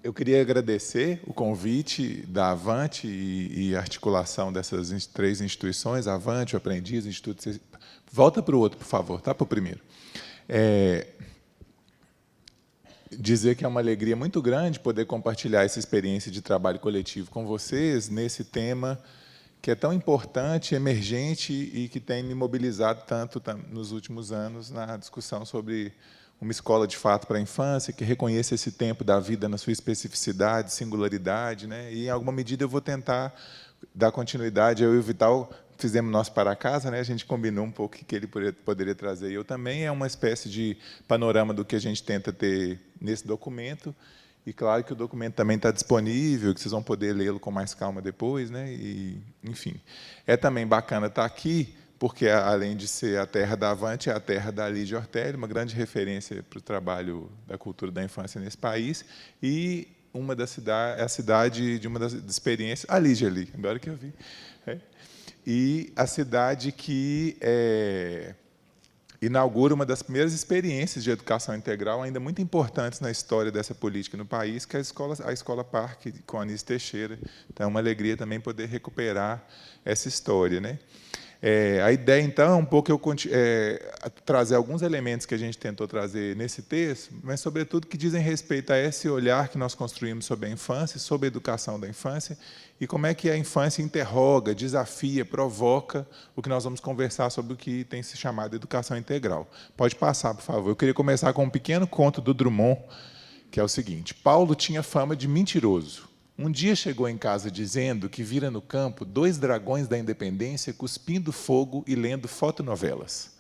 Eu queria agradecer o convite da Avante e a articulação dessas três instituições, Avante, o Aprendiz, o Instituto... Volta para o outro, por favor, tá? Para o primeiro. Dizer que é uma alegria muito grande poder compartilhar essa experiência de trabalho coletivo com vocês nesse tema que é tão importante, emergente e que tem me mobilizado tanto nos últimos anos na discussão sobre uma escola de fato para a infância, que reconheça esse tempo da vida na sua especificidade, singularidade, né? E, em alguma medida, eu vou tentar dar continuidade. Eu e o Vital fizemos nosso para casa, né? A gente combinou um pouco o que ele poderia trazer. Eu também é uma espécie de panorama do que a gente tenta ter nesse documento. E, claro, que o documento também está disponível, que vocês vão poder lê-lo com mais calma depois, né? E, enfim, é também bacana estar aqui, porque, além de ser a terra da Avante, é a terra da Lígia Ortelli, uma grande referência para o trabalho da cultura da infância nesse país, e é a cidade de uma das experiências... A Lígia ali, agora que eu vi. E a cidade que inaugura uma das primeiras experiências de educação integral ainda muito importantes na história dessa política no país, que é a Escola Parque, com Anísio Teixeira. Então, é uma alegria também poder recuperar essa história, né? A ideia, então, é um pouco trazer alguns elementos que a gente tentou trazer nesse texto, mas, sobretudo, que dizem respeito a esse olhar que nós construímos sobre a infância, sobre a educação da infância, e como é que a infância interroga, desafia, provoca o que nós vamos conversar sobre o que tem se chamado educação integral. Pode passar, por favor. Eu queria começar com um pequeno conto do Drummond, que é o seguinte: Paulo tinha fama de mentiroso. Um dia chegou em casa dizendo que vira no campo 2 dragões da independência cuspindo fogo e lendo fotonovelas.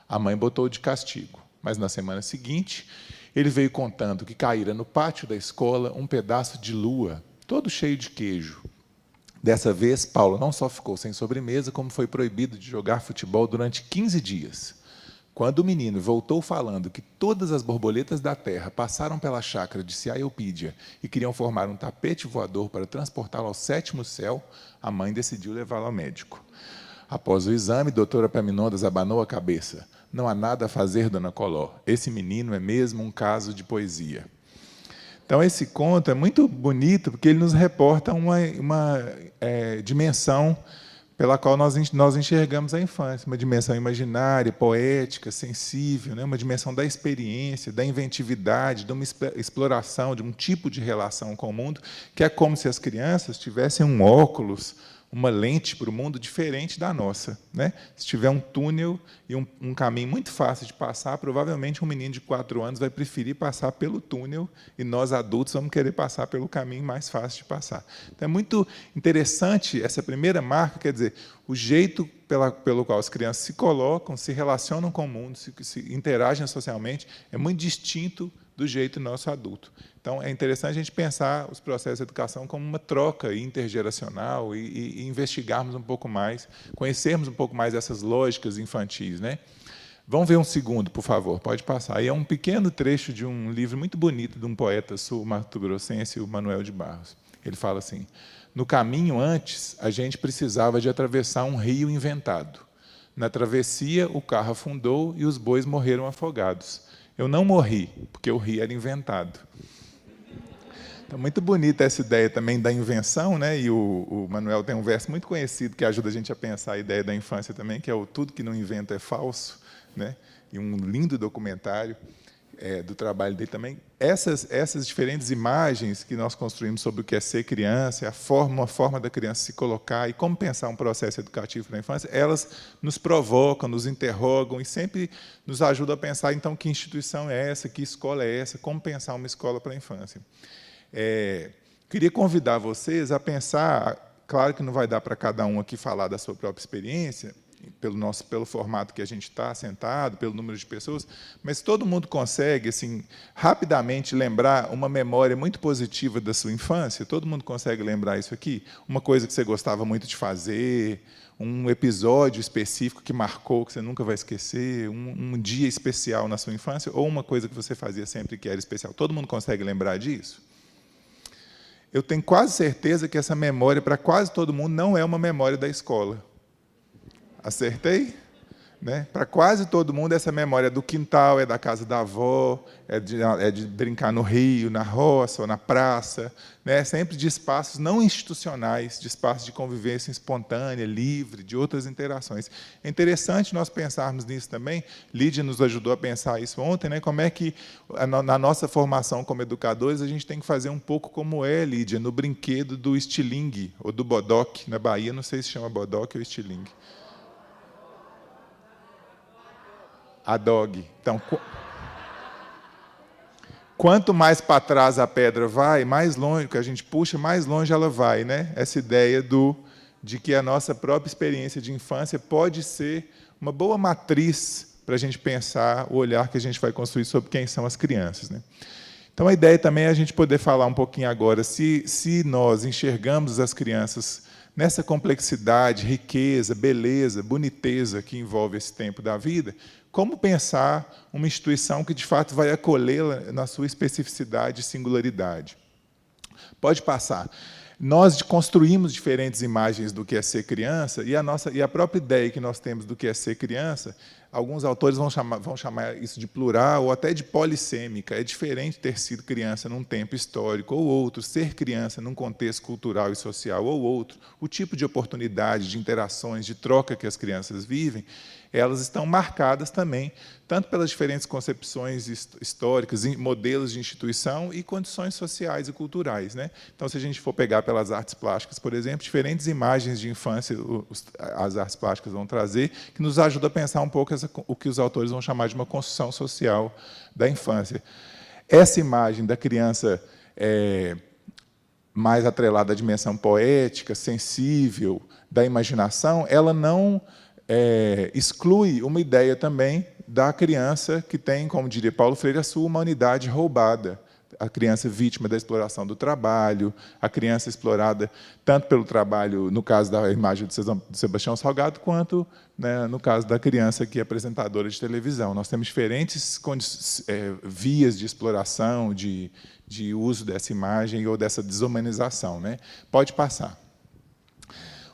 A mãe botou de castigo, mas na semana seguinte ele veio contando que caíra no pátio da escola um pedaço de lua, todo cheio de queijo. Dessa vez, Paulo não só ficou sem sobremesa, como foi proibido de jogar futebol durante 15 dias. Quando o menino voltou falando que todas as borboletas da terra passaram pela chácara de Ciailpídia e queriam formar um tapete voador para transportá-lo ao 7º céu, a mãe decidiu levá-lo ao médico. Após o exame, doutora Epaminondas abanou a cabeça. Não há nada a fazer, dona Coló. Esse menino é mesmo um caso de poesia. Então, esse conto é muito bonito, porque ele nos reporta uma dimensão pela qual nós enxergamos a infância, uma dimensão imaginária, poética, sensível, né? Uma dimensão da experiência, da inventividade, de uma exploração, de um tipo de relação com o mundo, que é como se as crianças tivessem um óculos, uma lente para o mundo diferente da nossa, né? Se tiver um túnel e um caminho muito fácil de passar, provavelmente um menino de 4 anos vai preferir passar pelo túnel e nós, adultos, vamos querer passar pelo caminho mais fácil de passar. Então, é muito interessante essa primeira marca, quer dizer, o jeito pelo qual as crianças se colocam, se relacionam com o mundo, se interagem socialmente, é muito distinto do jeito nosso adulto. Então, é interessante a gente pensar os processos de educação como uma troca intergeracional e investigarmos um pouco mais, conhecermos um pouco mais essas lógicas infantis, né? Vamos ver um segundo, por favor, pode passar. Aí é um pequeno trecho de um livro muito bonito de um poeta sul-mato-grossense, o Manuel de Barros. Ele fala assim: no caminho antes, a gente precisava de atravessar um rio inventado. Na travessia, o carro afundou e os bois morreram afogados. Eu não morri, porque o rio era inventado. Então, muito bonita essa ideia também da invenção, né? E o Manuel tem um verso muito conhecido que ajuda a gente a pensar a ideia da infância também, que é o tudo que não inventa é falso, né? E um lindo documentário do trabalho dele também. Essas diferentes imagens que nós construímos sobre o que é ser criança, uma forma da criança se colocar e como pensar um processo educativo para a infância, elas nos provocam, nos interrogam e sempre nos ajudam a pensar, então, que instituição é essa, que escola é essa, como pensar uma escola para a infância. Queria convidar vocês a pensar, claro que não vai dar para cada um aqui falar da sua própria experiência, pelo formato que a gente está sentado, pelo número de pessoas, mas todo mundo consegue, assim, rapidamente lembrar uma memória muito positiva da sua infância? Todo mundo consegue lembrar isso aqui? Uma coisa que você gostava muito de fazer, um episódio específico que marcou, que você nunca vai esquecer, um dia especial na sua infância, ou uma coisa que você fazia sempre que era especial? Todo mundo consegue lembrar disso? Eu tenho quase certeza que essa memória, para quase todo mundo, não é uma memória da escola. Acertei? né? Para quase todo mundo, essa memória é do quintal, é da casa da avó, é de brincar no rio, na roça ou na praça, né? Sempre de espaços não institucionais, de espaços de convivência espontânea, livre, de outras interações. É interessante nós pensarmos nisso também. Lídia nos ajudou a pensar isso ontem, né? Como é que, na nossa formação como educadores, a gente tem que fazer um pouco como Lídia, no brinquedo do estilingue, ou do bodoque, na Bahia, não sei se chama bodoque ou estilingue. A dog. Então, quanto mais para trás a pedra vai, mais longe, que a gente puxa, mais longe ela vai, né? Essa ideia de que a nossa própria experiência de infância pode ser uma boa matriz para a gente pensar o olhar que a gente vai construir sobre quem são as crianças, né? Então, a ideia também é a gente poder falar um pouquinho agora, se nós enxergamos as crianças nessa complexidade, riqueza, beleza, boniteza que envolve esse tempo da vida, como pensar uma instituição que, de fato, vai acolhê-la na sua especificidade e singularidade. Pode passar. Nós construímos diferentes imagens do que é ser criança, e a própria ideia que nós temos do que é ser criança, alguns autores vão chamar isso de plural ou até de polissêmica. É diferente ter sido criança num tempo histórico ou outro, ser criança num contexto cultural e social ou outro. O tipo de oportunidade, de interações, de troca que as crianças vivem, elas estão marcadas também, tanto pelas diferentes concepções históricas, modelos de instituição e condições sociais e culturais, né? Então, se a gente for pegar pelas artes plásticas, por exemplo, diferentes imagens de infância as artes plásticas vão trazer, que nos ajuda a pensar um pouco o que os autores vão chamar de uma construção social da infância. Essa imagem da criança mais atrelada à dimensão poética, sensível, da imaginação, ela não exclui uma ideia também da criança que tem, como diria Paulo Freire, a sua humanidade roubada. A criança vítima da exploração do trabalho, a criança explorada tanto pelo trabalho, no caso da imagem de Sebastião Salgado, quanto, né, no caso da criança que é apresentadora de televisão. Nós temos diferentes vias de exploração, de uso dessa imagem ou dessa desumanização, né? Pode passar.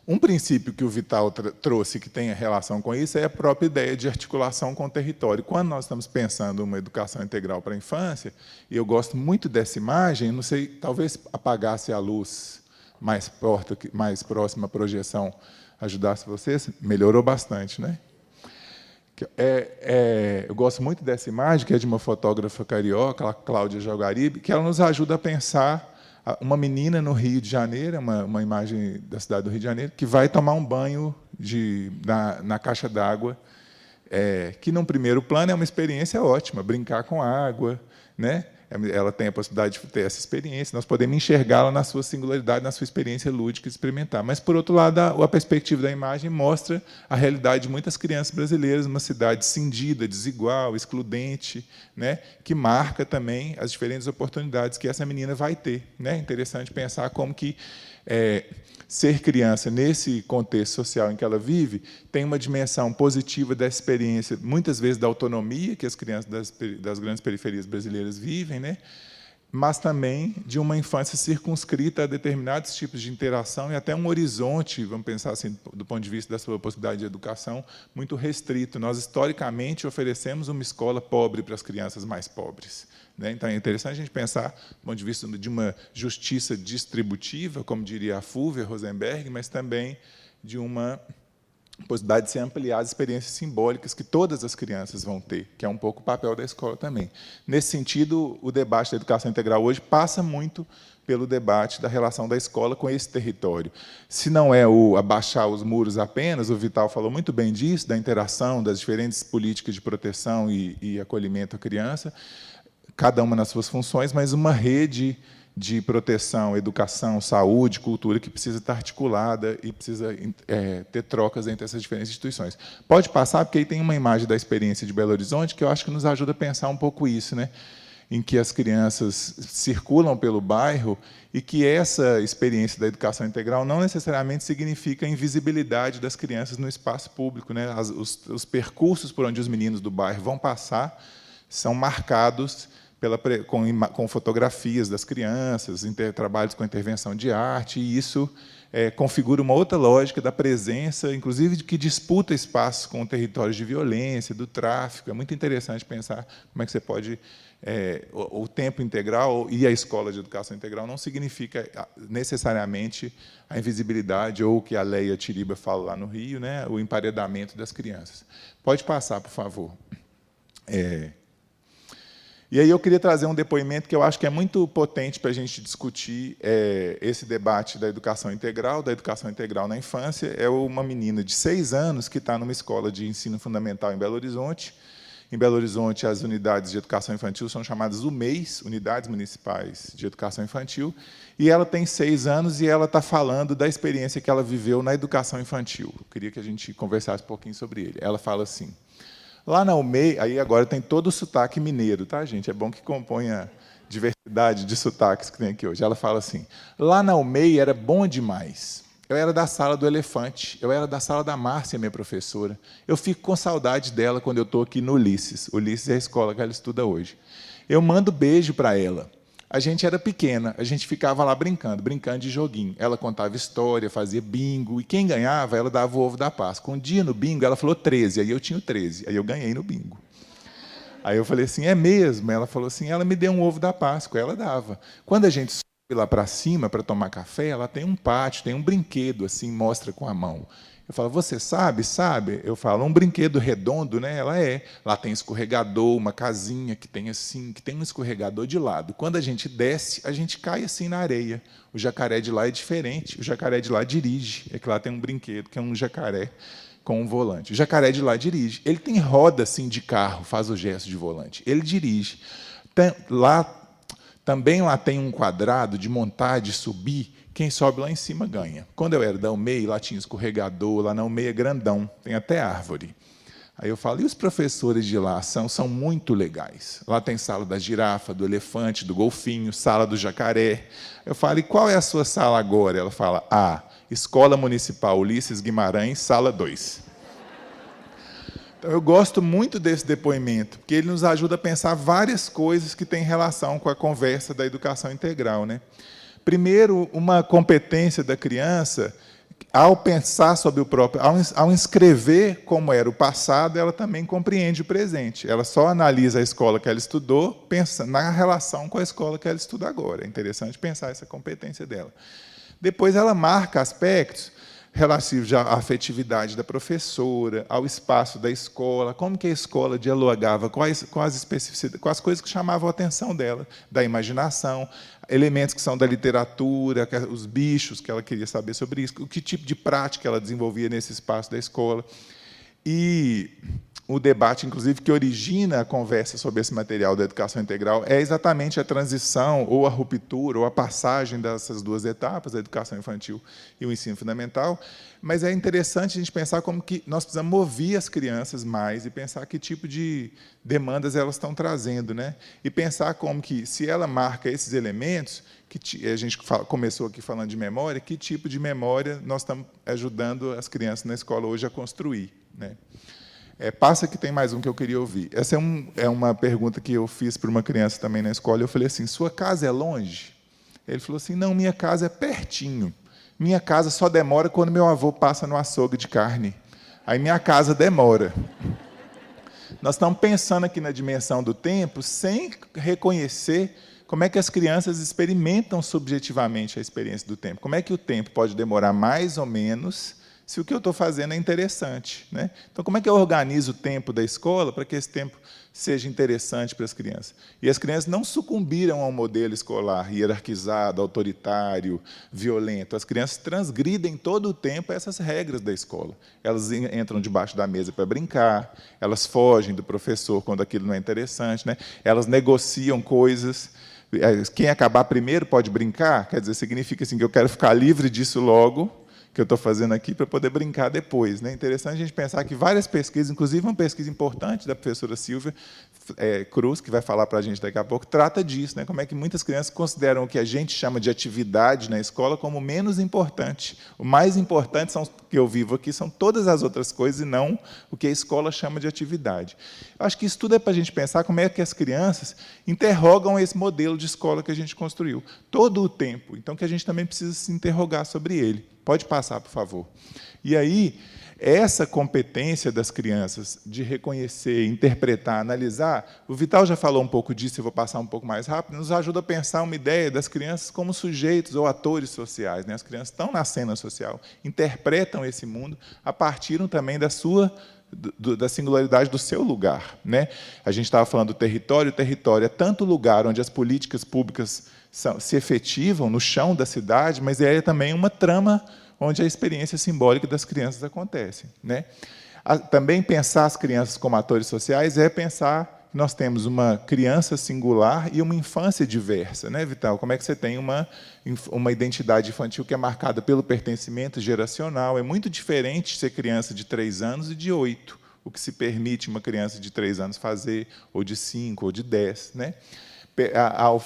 Um princípio que o Vital trouxe que tem relação com isso é a própria ideia de articulação com o território. Quando nós estamos pensando uma educação integral para a infância, e eu gosto muito dessa imagem, não sei, talvez apagasse a luz mais próxima à projeção ajudasse vocês, melhorou bastante, né? Eu gosto muito dessa imagem, que é de uma fotógrafa carioca, a Cláudia Jaguaribe, que ela nos ajuda a pensar uma menina no Rio de Janeiro, uma imagem da cidade do Rio de Janeiro, que vai tomar um banho na caixa d'água, que, num primeiro plano, é uma experiência ótima, brincar com água, né? Ela tem a possibilidade de ter essa experiência, nós podemos enxergá-la na sua singularidade, na sua experiência lúdica e experimentar. Mas, por outro lado, a perspectiva da imagem mostra a realidade de muitas crianças brasileiras, uma cidade cindida, desigual, excludente, né, que marca também as diferentes oportunidades que essa menina vai ter, né? É interessante pensar como que ser criança, nesse contexto social em que ela vive, tem uma dimensão positiva da experiência, muitas vezes da autonomia que as crianças das grandes periferias brasileiras vivem, né? Mas também de uma infância circunscrita a determinados tipos de interação e até um horizonte, vamos pensar assim, do ponto de vista da sua possibilidade de educação, muito restrito. Nós, historicamente, oferecemos uma escola pobre para as crianças mais pobres, né? Então, é interessante a gente pensar, do ponto de vista de uma justiça distributiva, como diria a Fulvia Rosenberg, mas também de uma possibilidade de se ampliar as experiências simbólicas que todas as crianças vão ter, que é um pouco o papel da escola também. Nesse sentido, o debate da educação integral hoje passa muito pelo debate da relação da escola com esse território. Se não é o abaixar os muros apenas, o Vital falou muito bem disso, da interação das diferentes políticas de proteção e acolhimento à criança, cada uma nas suas funções, mas uma rede de proteção, educação, saúde, cultura, que precisa estar articulada e precisa ter trocas entre essas diferentes instituições. Pode passar, porque aí tem uma imagem da experiência de Belo Horizonte que eu acho que nos ajuda a pensar um pouco isso, né? Em que as crianças circulam pelo bairro e que essa experiência da educação integral não necessariamente significa a invisibilidade das crianças no espaço público, né? Os percursos por onde os meninos do bairro vão passar são marcados com fotografias das crianças, trabalhos com intervenção de arte, e isso configura uma outra lógica da presença, inclusive de que disputa espaços com territórios de violência, do tráfico. É muito interessante pensar como é que você pode... o tempo integral e a escola de educação integral não significa necessariamente a invisibilidade ou o que a Leia Tiriba fala lá no Rio, né, o emparedamento das crianças. Pode passar, por favor. E aí eu queria trazer um depoimento que eu acho que é muito potente para a gente discutir esse debate da educação integral na infância. É uma menina de 6 anos que está numa escola de ensino fundamental em Belo Horizonte. Em Belo Horizonte, as unidades de educação infantil são chamadas UMEIs, Unidades Municipais de Educação Infantil, e ela tem 6 anos e ela está falando da experiência que ela viveu na educação infantil. Eu queria que a gente conversasse um pouquinho sobre ele. Ela fala assim: lá na UMEI, aí agora tem todo o sotaque mineiro, tá, gente? É bom que compõe a diversidade de sotaques que tem aqui hoje. Ela fala assim: lá na UMEI era bom demais. Eu era da sala do Elefante, eu era da sala da Márcia, minha professora. Eu fico com saudade dela quando eu estou aqui no Ulisses. Ulisses é a escola que ela estuda hoje. Eu mando beijo para ela. A gente era pequena, a gente ficava lá brincando de joguinho. Ela contava história, fazia bingo, e quem ganhava, ela dava o ovo da Páscoa. Um dia, no bingo, ela falou 13, aí eu tinha o 13, aí eu ganhei no bingo. Aí eu falei assim, é mesmo? Ela falou assim, ela me deu um ovo da Páscoa, ela dava. Quando a gente lá para cima para tomar café, ela tem um pátio, tem um brinquedo, assim, mostra com a mão. Eu falo, você sabe? Sabe? Eu falo, um brinquedo redondo, né? Ela é. Lá tem escorregador, uma casinha que tem assim, que tem um escorregador de lado. Quando a gente desce, a gente cai assim na areia. O jacaré de lá é diferente. O jacaré de lá dirige. É que lá tem um brinquedo, que é um jacaré com um volante. O jacaré de lá dirige. Ele tem roda assim de carro, faz o gesto de volante. Ele dirige. Também lá tem um quadrado de montar, de subir. Quem sobe lá em cima ganha. Quando eu era da UMEI, lá tinha escorregador, lá na UMEI é grandão, tem até árvore. Aí eu falo, e os professores de lá são muito legais. Lá tem sala da girafa, do elefante, do golfinho, sala do jacaré. Eu falo, e qual é a sua sala agora? Ela fala, Escola Municipal Ulisses Guimarães, sala 2. Então, eu gosto muito desse depoimento, porque ele nos ajuda a pensar várias coisas que têm relação com a conversa da educação integral, né? Primeiro, uma competência da criança, ao pensar sobre o próprio, ao inscrever como era o passado, ela também compreende o presente. Ela só analisa a escola que ela estudou, pensa na relação com a escola que ela estuda agora. É interessante pensar essa competência dela. Depois, ela marca aspectos relativos à afetividade da professora, ao espaço da escola, como que a escola dialogava com as especificidades, com as coisas que chamavam a atenção dela, da imaginação, elementos que são da literatura, os bichos que ela queria saber sobre isso, que tipo de prática ela desenvolvia nesse espaço da escola. E o debate, inclusive, que origina a conversa sobre esse material da educação integral é exatamente a transição, ou a ruptura, ou a passagem dessas duas etapas, a educação infantil e o ensino fundamental. Mas é interessante a gente pensar como que nós precisamos ouvir as crianças mais e pensar que tipo de demandas elas estão trazendo, né? E pensar como que, se ela marca esses elementos, que a gente começou aqui falando de memória, que tipo de memória nós estamos ajudando as crianças na escola hoje a construir, né? Passa que tem mais um que eu queria ouvir. Essa é uma pergunta que eu fiz para uma criança também na escola. Eu falei assim, sua casa é longe? Ele falou assim, não, minha casa é pertinho. Minha casa só demora quando meu avô passa no açougue de carne. Aí minha casa demora. Nós estamos pensando aqui na dimensão do tempo sem reconhecer como é que as crianças experimentam subjetivamente a experiência do tempo. Como é que o tempo pode demorar mais ou menos se o que eu estou fazendo é interessante, né? Então, como é que eu organizo o tempo da escola para que esse tempo seja interessante para as crianças? E as crianças não sucumbiram ao modelo escolar hierarquizado, autoritário, violento. As crianças transgridem todo o tempo essas regras da escola. Elas entram debaixo da mesa para brincar, elas fogem do professor quando aquilo não é interessante, né? Elas negociam coisas. Quem acabar primeiro pode brincar, quer dizer, significa assim, que eu quero ficar livre disso logo, que eu estou fazendo aqui, para poder brincar depois, né? Interessante a gente pensar que várias pesquisas, inclusive uma pesquisa importante da professora Silvia Cruz, que vai falar para a gente daqui a pouco, trata disso, né? Como é que muitas crianças consideram o que a gente chama de atividade na escola como menos importante. O mais importante que eu vivo aqui são todas as outras coisas e não o que a escola chama de atividade. Eu acho que isso tudo é para a gente pensar como é que as crianças interrogam esse modelo de escola que a gente construiu todo o tempo. Então, que a gente também precisa se interrogar sobre ele. Pode passar, por favor. E aí, essa competência das crianças de reconhecer, interpretar, analisar, o Vital já falou um pouco disso, eu vou passar um pouco mais rápido, nos ajuda a pensar uma ideia das crianças como sujeitos ou atores sociais, né? As crianças estão na cena social, interpretam esse mundo a partir também da singularidade do seu lugar, né? A gente estava falando do território, o território é tanto lugar onde as políticas públicas se efetivam no chão da cidade, mas é também uma trama onde a experiência simbólica das crianças acontece, né? Também pensar as crianças como atores sociais é pensar que nós temos uma criança singular e uma infância diversa, né, Vital? Como é que você tem uma identidade infantil que é marcada pelo pertencimento geracional? É muito diferente ser criança de 3 anos e de 8, o que se permite uma criança de 3 anos fazer, ou de 5, ou de 10, né?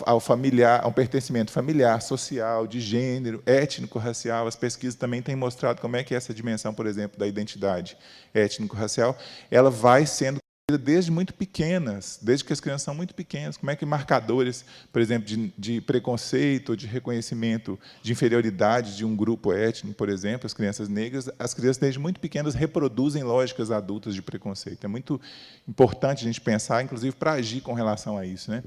Ao familiar, ao pertencimento familiar, social, de gênero, étnico-racial. As pesquisas também têm mostrado como é que essa dimensão, por exemplo, da identidade étnico-racial, ela vai sendo desde muito pequenas, desde que as crianças são muito pequenas, como é que marcadores, por exemplo, de preconceito, de reconhecimento de inferioridade de um grupo étnico, por exemplo, as crianças negras, as crianças desde muito pequenas reproduzem lógicas adultas de preconceito. É muito importante a gente pensar, inclusive, para agir com relação a isso, né?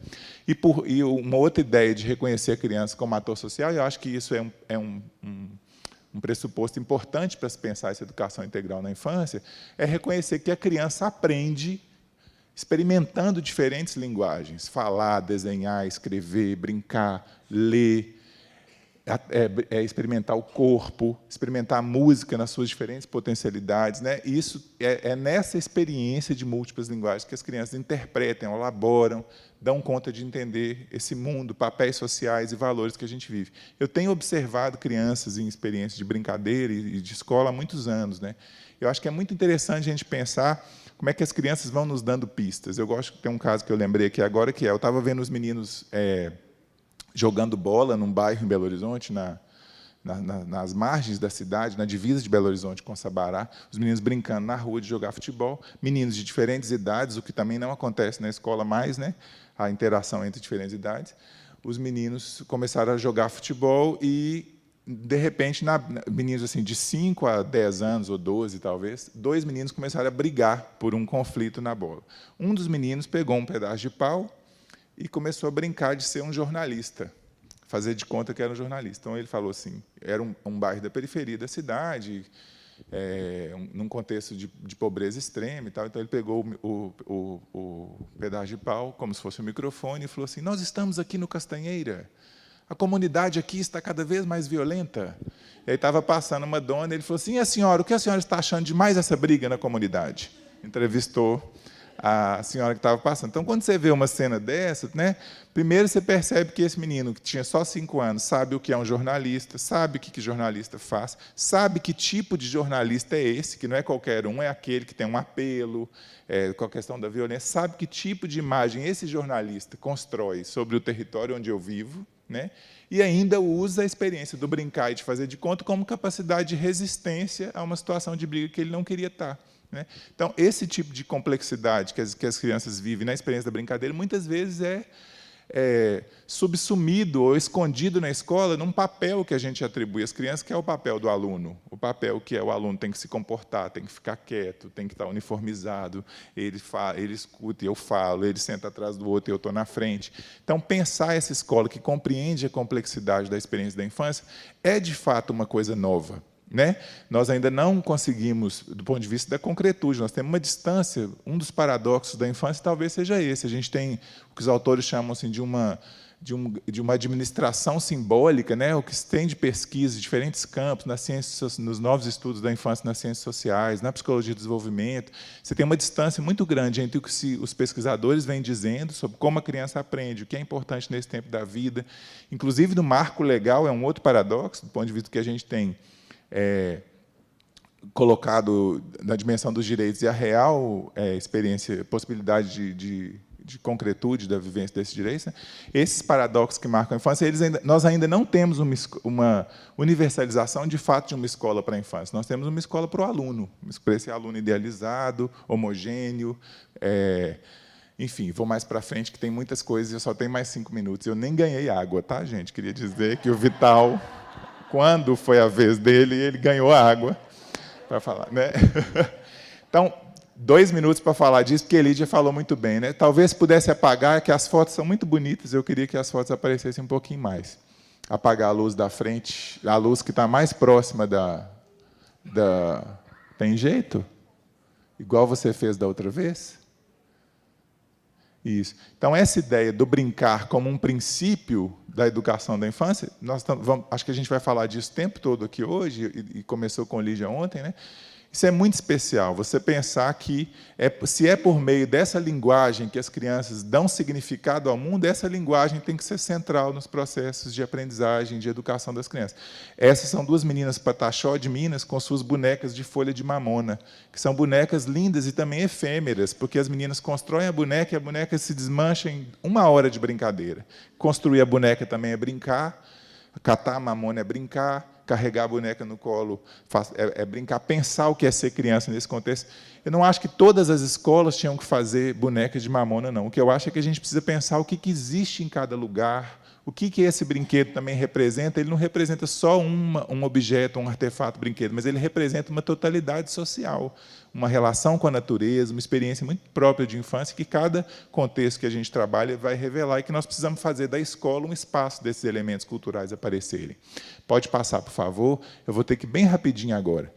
E uma outra ideia de reconhecer a criança como ator social, eu acho que isso é um pressuposto importante para se pensar essa educação integral na infância, é reconhecer que a criança aprende experimentando diferentes linguagens, falar, desenhar, escrever, brincar, ler, experimentar o corpo, experimentar a música nas suas diferentes potencialidades, né? E isso é nessa experiência de múltiplas linguagens que as crianças interpretam, elaboram, dão conta de entender esse mundo, papéis sociais e valores que a gente vive. Eu tenho observado crianças em experiências de brincadeira e de escola há muitos anos, né? Eu acho que é muito interessante a gente pensar como é que as crianças vão nos dando pistas. Eu gosto, tem um caso que eu lembrei aqui agora, que eu estava vendo os meninos jogando bola num bairro em Belo Horizonte, nas margens da cidade, na divisa de Belo Horizonte com Sabará, os meninos brincando na rua de jogar futebol, meninos de diferentes idades, o que também não acontece na escola mais, né? A interação entre diferentes idades. Os meninos começaram a jogar futebol e, de repente, meninos assim, de 5 a 10 anos, ou 12, talvez, 2 meninos começaram a brigar por um conflito na bola. Um dos meninos pegou um pedaço de pau e começou a brincar de ser um jornalista, fazer de conta que era um jornalista. Então, ele falou assim, era um bairro da periferia da cidade, num contexto de pobreza extrema e tal. Então, ele pegou o pedaço de pau, como se fosse um microfone, e falou assim: nós estamos aqui no Castanheira, a comunidade aqui está cada vez mais violenta. E aí estava passando uma dona, ele falou assim: e a senhora, o que a senhora está achando de mais essa briga na comunidade? Entrevistou a senhora que estava passando. Então, quando você vê uma cena dessa, né, primeiro você percebe que esse menino, que tinha só 5 anos, sabe o que é um jornalista, sabe o que jornalista faz, sabe que tipo de jornalista é esse, que não é qualquer um, é aquele que tem um apelo, com a questão da violência, sabe que tipo de imagem esse jornalista constrói sobre o território onde eu vivo, né, e ainda usa a experiência do brincar e de fazer de conta como capacidade de resistência a uma situação de briga que ele não queria estar. Né? Então, esse tipo de complexidade que as crianças vivem na experiência da brincadeira, muitas vezes é subsumido ou escondido na escola num papel que a gente atribui às crianças, que é o papel do aluno. O papel que o aluno tem que se comportar, tem que ficar quieto, tem que estar uniformizado, ele escuta e eu falo, ele senta atrás do outro e eu estou na frente. Então, pensar essa escola que compreende a complexidade da experiência da infância é, de fato, uma coisa nova. Né? Nós ainda não conseguimos, do ponto de vista da concretude, nós temos uma distância, um dos paradoxos da infância talvez seja esse, a gente tem o que os autores chamam assim, de uma administração simbólica, né? O que se tem de pesquisa em diferentes campos, nas ciências, nos novos estudos da infância nas ciências sociais, na psicologia do desenvolvimento, você tem uma distância muito grande entre o que os pesquisadores vêm dizendo sobre como a criança aprende, o que é importante nesse tempo da vida, inclusive no marco legal, é um outro paradoxo, do ponto de vista que a gente tem colocado na dimensão dos direitos e a real experiência, possibilidade de concretude da vivência desses direitos, né? Esses paradoxos que marcam a infância, nós ainda não temos uma universalização, de fato, de uma escola para a infância. Nós temos uma escola para o aluno, para esse aluno idealizado, homogêneo. Enfim, vou mais para frente, que tem muitas coisas, eu só tenho mais 5 minutos. Eu nem ganhei água, tá, gente? Queria dizer que o Vital quando foi a vez dele, ele ganhou a água para falar, né? Então, 2 minutos para falar disso, porque a Lídia falou muito bem, né? Talvez pudesse apagar, que as fotos são muito bonitas, eu queria que as fotos aparecessem um pouquinho mais. Apagar a luz da frente, a luz que está mais próxima da... Tem jeito? Igual você fez da outra vez? Isso. Então, essa ideia do brincar como um princípio da educação da infância, acho que a gente vai falar disso o tempo todo aqui hoje, e começou com a Lídia ontem, né? Isso é muito especial, você pensar que, se é por meio dessa linguagem que as crianças dão significado ao mundo, essa linguagem tem que ser central nos processos de aprendizagem, de educação das crianças. Essas são 2 meninas pataxó de Minas, com suas bonecas de folha de mamona, que são bonecas lindas e também efêmeras, porque as meninas constroem a boneca e a boneca se desmancha em 1 hora de brincadeira. Construir a boneca também é brincar, catar a mamona é brincar, carregar a boneca no colo é brincar, pensar o que é ser criança nesse contexto. Eu não acho que todas as escolas tinham que fazer bonecas de mamona, não. O que eu acho é que a gente precisa pensar o que existe em cada lugar, o que esse brinquedo também representa. Ele não representa só um objeto, um artefato brinquedo, mas ele representa uma totalidade social, uma relação com a natureza, uma experiência muito própria de infância, que cada contexto que a gente trabalha vai revelar, e que nós precisamos fazer da escola um espaço desses elementos culturais aparecerem. Pode passar, por favor. Eu vou ter que ir bem rapidinho agora.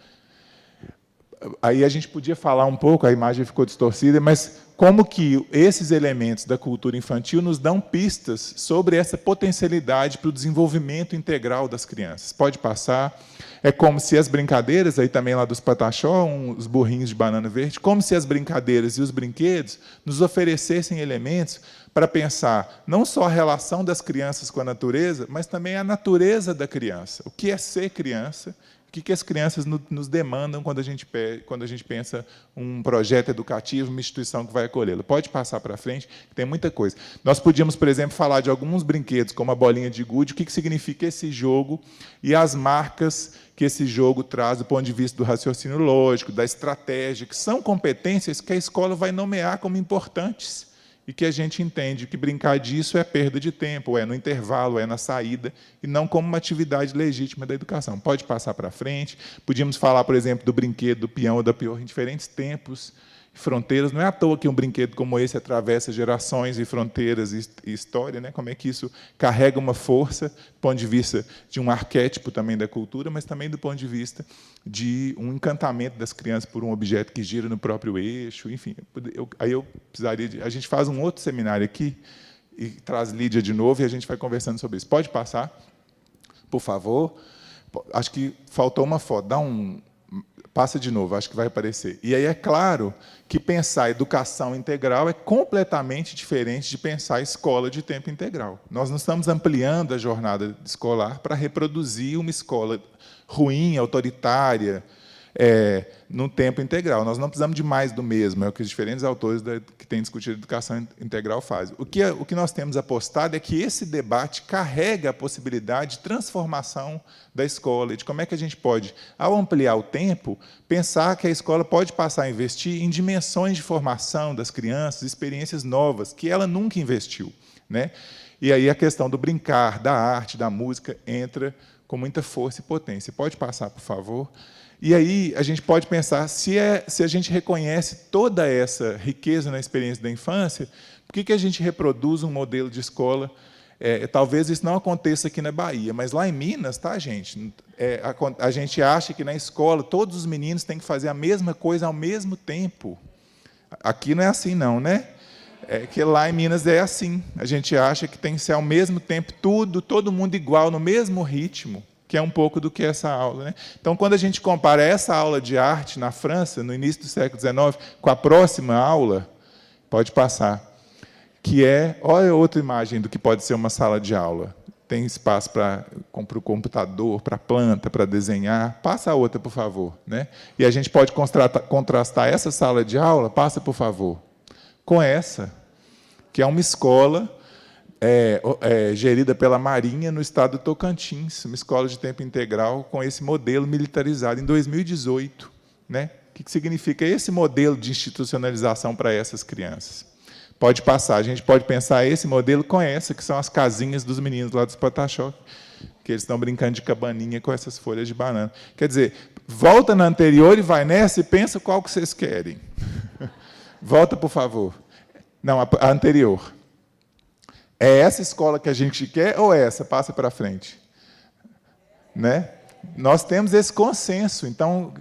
Aí a gente podia falar um pouco, a imagem ficou distorcida, mas como que esses elementos da cultura infantil nos dão pistas sobre essa potencialidade para o desenvolvimento integral das crianças. Pode passar. É como se as brincadeiras, aí também lá dos pataxó, os burrinhos de banana verde, como se as brincadeiras e os brinquedos nos oferecessem elementos para pensar não só a relação das crianças com a natureza, mas também a natureza da criança. O que é ser criança? O que as crianças nos demandam quando a gente pensa um projeto educativo, uma instituição que vai acolhê-lo? Pode passar para frente, tem muita coisa. Nós podíamos, por exemplo, falar de alguns brinquedos, como a bolinha de gude, o que significa esse jogo e as marcas que esse jogo traz do ponto de vista do raciocínio lógico, da estratégia, que são competências que a escola vai nomear como importantes, e que a gente entende que brincar disso é perda de tempo, é no intervalo, é na saída, e não como uma atividade legítima da educação. Pode passar para frente. Podíamos falar, por exemplo, do brinquedo, do peão ou da pior em diferentes tempos e fronteiras. Não é à toa que um brinquedo como esse atravessa gerações e fronteiras e história, né? Como é que isso carrega uma força, do ponto de vista de um arquétipo também da cultura, mas também do ponto de vista de um encantamento das crianças por um objeto que gira no próprio eixo, enfim. Aí eu precisaria a gente faz um outro seminário aqui e traz Lídia de novo e a gente vai conversando sobre isso. Pode passar, por favor. Acho que faltou uma foto. Passa de novo, acho que vai aparecer. E aí é claro que pensar educação integral é completamente diferente de pensar escola de tempo integral. Nós não estamos ampliando a jornada escolar para reproduzir uma escola ruim, autoritária, no tempo integral. Nós não precisamos de mais do mesmo, é o que os diferentes autores que têm discutido educação integral fazem. O que nós temos apostado é que esse debate carrega a possibilidade de transformação da escola, e de como é que a gente pode, ao ampliar o tempo, pensar que a escola pode passar a investir em dimensões de formação das crianças, experiências novas, que ela nunca investiu, né? E aí a questão do brincar, da arte, da música, entra com muita força e potência. Pode passar, por favor? E aí a gente pode pensar, se a gente reconhece toda essa riqueza na experiência da infância, por que a gente reproduz um modelo de escola? Talvez isso não aconteça aqui na Bahia, mas lá em Minas, tá, gente? A gente acha que na escola todos os meninos têm que fazer a mesma coisa ao mesmo tempo. Aqui não é assim, não, né? Que lá em Minas é assim. A gente acha que tem que ser ao mesmo tempo tudo, todo mundo igual, no mesmo ritmo, que é um pouco do que essa aula, né? Então, quando a gente compara essa aula de arte na França, no início do século XIX, com a próxima aula, pode passar, que olha outra imagem do que pode ser uma sala de aula. Tem espaço para o computador, para a planta, para desenhar. Passa a outra, por favor, né? E a gente pode contrastar essa sala de aula, passa, por favor, com essa, que é uma escola gerida pela Marinha no estado do Tocantins, uma escola de tempo integral com esse modelo militarizado em 2018. Né? O que significa esse modelo de institucionalização para essas crianças? Pode passar, a gente pode pensar esse modelo com essa, que são as casinhas dos meninos lá dos Pataxó, que eles estão brincando de cabaninha com essas folhas de banana. Quer dizer, volta na anterior e vai nessa e pensa qual que vocês querem. Volta, por favor. Não, a anterior. É essa escola que a gente quer ou é essa? Passa para frente. Né? Nós temos esse consenso, então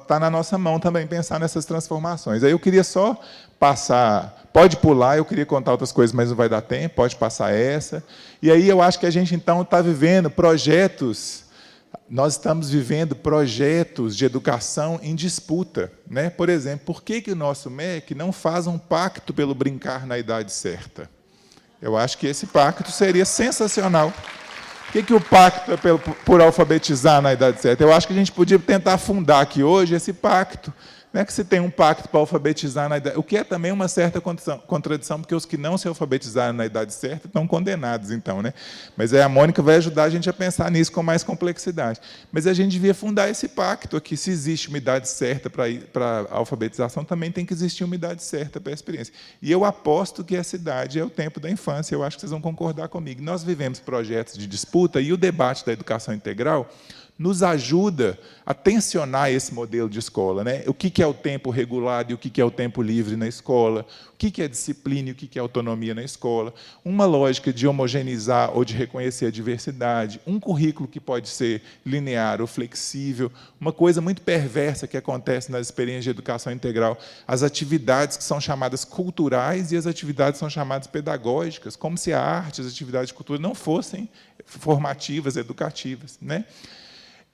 está na nossa mão também pensar nessas transformações. Aí eu queria só passar, pode pular, eu queria contar outras coisas, mas não vai dar tempo, pode passar essa. E aí eu acho que a gente, então, está vivendo projetos, nós estamos vivendo projetos de educação em disputa. Né? Por exemplo, por que o nosso MEC não faz um pacto pelo brincar na idade certa? Eu acho que esse pacto seria sensacional. O que o pacto é por alfabetizar na idade certa? Eu acho que a gente podia tentar fundar aqui hoje esse pacto. Não é que se tem um pacto para alfabetizar na idade... O que é também uma certa contradição, porque os que não se alfabetizaram na idade certa estão condenados, então. Né? Mas a Mônica vai ajudar a gente a pensar nisso com mais complexidade. Mas a gente devia fundar esse pacto aqui. Se existe uma idade certa para a alfabetização, também tem que existir uma idade certa para a experiência. E eu aposto que essa idade é o tempo da infância. Eu acho que vocês vão concordar comigo. Nós vivemos projetos de disputa e o debate da educação integral nos ajuda a tensionar esse modelo de escola. Né? O que é o tempo regulado e o que é o tempo livre na escola, o que é disciplina e o que é autonomia na escola, uma lógica de homogeneizar ou de reconhecer a diversidade, um currículo que pode ser linear ou flexível, uma coisa muito perversa que acontece nas experiências de educação integral, as atividades que são chamadas culturais e as atividades que são chamadas pedagógicas, como se a arte, as atividades de cultura não fossem formativas, educativas. Né?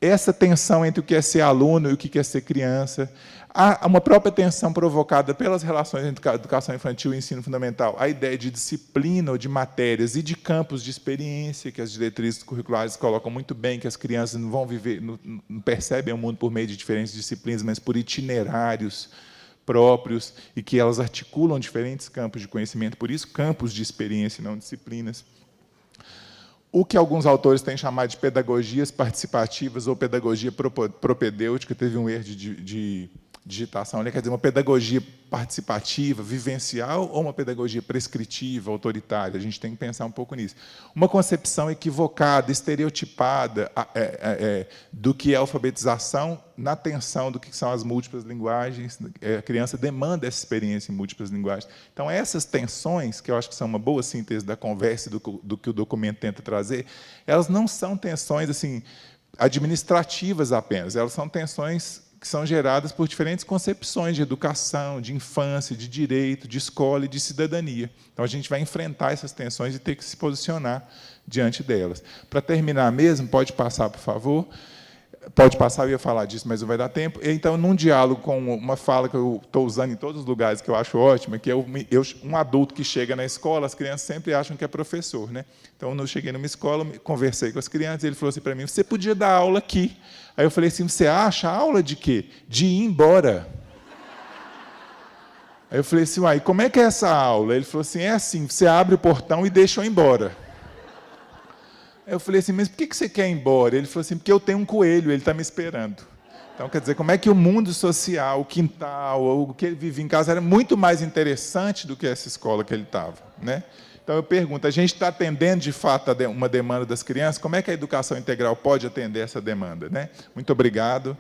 Essa tensão entre o que é ser aluno e o que é ser criança. Há uma própria tensão provocada pelas relações entre a educação infantil e o ensino fundamental, a ideia de disciplina ou de matérias e de campos de experiência, que as diretrizes curriculares colocam muito bem, que as crianças não vão viver, não percebem o mundo por meio de diferentes disciplinas, mas por itinerários próprios, e que elas articulam diferentes campos de conhecimento, por isso campos de experiência e não disciplinas. O que alguns autores têm chamado de pedagogias participativas ou pedagogia propedêutica, teve um erro de digitação, quer dizer, uma pedagogia participativa, vivencial, ou uma pedagogia prescritiva, autoritária. A gente tem que pensar um pouco nisso. Uma concepção equivocada, estereotipada do que é alfabetização, na tensão do que são as múltiplas linguagens. A criança demanda essa experiência em múltiplas linguagens. Então, essas tensões, que eu acho que são uma boa síntese da conversa e do que o documento tenta trazer, elas não são tensões assim, administrativas apenas, elas são tensões que são geradas por diferentes concepções de educação, de infância, de direito, de escola e de cidadania. Então, a gente vai enfrentar essas tensões e ter que se posicionar diante delas. Para terminar mesmo, pode passar, por favor. Pode passar, eu ia falar disso, mas não vai dar tempo. Então, num diálogo com uma fala que eu estou usando em todos os lugares, que eu acho ótima, que é um adulto que chega na escola, as crianças sempre acham que é professor. Né? Então, eu cheguei numa escola, conversei com as crianças, e ele falou assim para mim, você podia dar aula aqui. Aí eu falei assim, você acha aula de quê? De ir embora. Aí eu falei assim, uai, como é que é essa aula? Ele falou assim, é assim, você abre o portão e deixa eu ir embora. Aí eu falei assim, mas por que você quer ir embora? Ele falou assim, porque eu tenho um coelho, ele está me esperando. Então, quer dizer, como é que o mundo social, o quintal, o que ele vivia em casa, era muito mais interessante do que essa escola que ele estava. Né? Então, eu pergunto, a gente está atendendo, de fato, uma demanda das crianças? Como é que a educação integral pode atender essa demanda? Né? Muito obrigado.